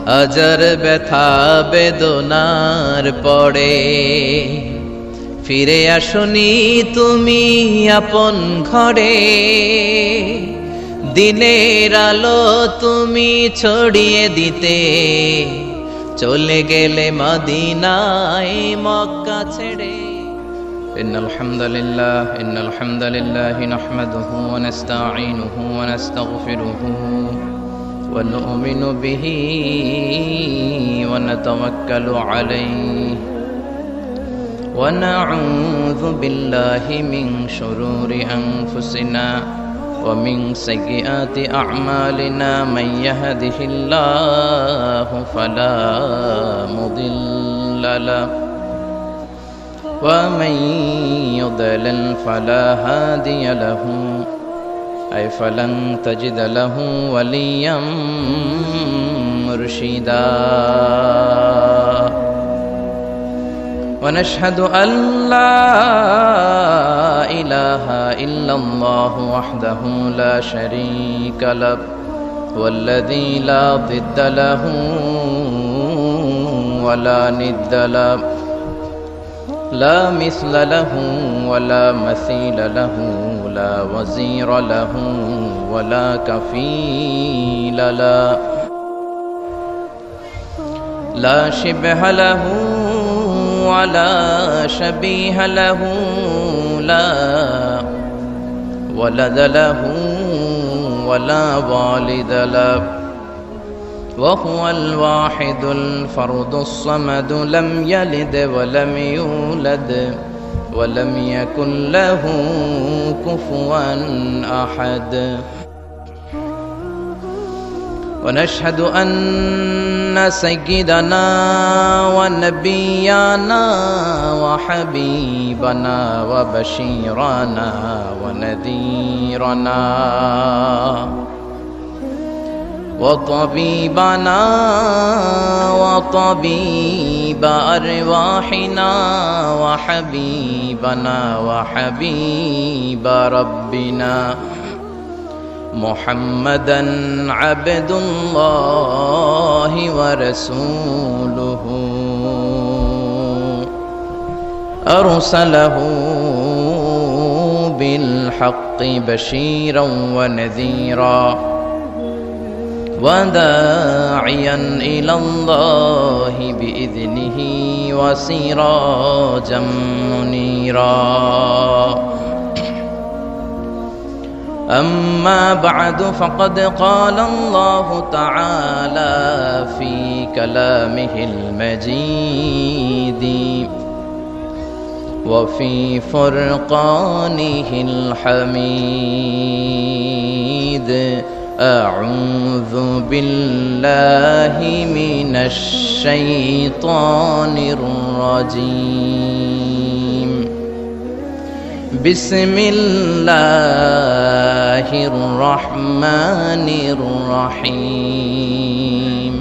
আজার ব্যথা বেদনার পরে ফিরে আসনি তুমি আপন ঘরে, দিনের আলো তুমি ছড়িয়ে দিতে চলে গেলে মদিনায় মক্কা ছেড়ে। ইন্নাল হামদালিল্লাহ নাহমাদুহু ওয়া নাস্তাঈনুহু ওয়া নাস্তাগফিরুহু ওয়া নু'মিনু বিহি ওয়া নাতাওয়াক্কালু আলাইহি ওয়া নাউযু বিল্লাহি মিন শুরুরি আনফুসিনা ومن سيئات أعمالنا من يهده الله فلا مضل له ومن يضلل فلا هادي له أي فلن تجد له وليا مرشدا ونشهد أن لا إله إلا الله وحده لا شريك له والذي لا ضد له ولا ند له لا مثل له ولا مثيل له لا وزير له ولا كفيل له لا شبه له ولا شبيه له لا ولد له ولا والد له وهو الواحد الفرد الصمد لم يلد ولم يولد ولم يكن له كفوا أحد ونشهد أن سيدنا ونبينا وحبيبنا وبشيرنا ونذيرنا وطبيبنا وطبيب أرواحنا وحبيبنا وحبيب ربنا محمدا عبد الله ورسوله أرسله بالحق بشيرا ونذيرا وداعيا إلى الله بإذنه وسراجا منيرا أما بعد فقد قال الله تعالى في كلامه المجيد وفي فرقانه الحميد أعوذ بالله من الشيطان الرجيم بسم الله الرحمن الرحيم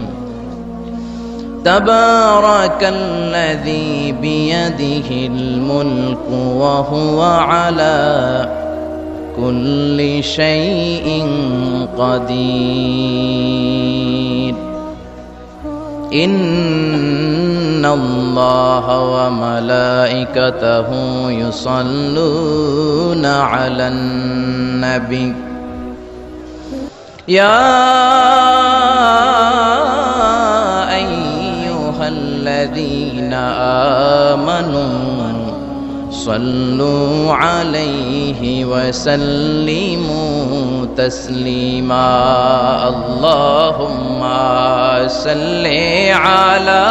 تبارك الذي بيده الملك وهو على كل شيء قدير إن الله وملائكته يصلون على النبي يا أيها الذين آمنوا صلوا عليه وسلموا تسليما اللهم صل على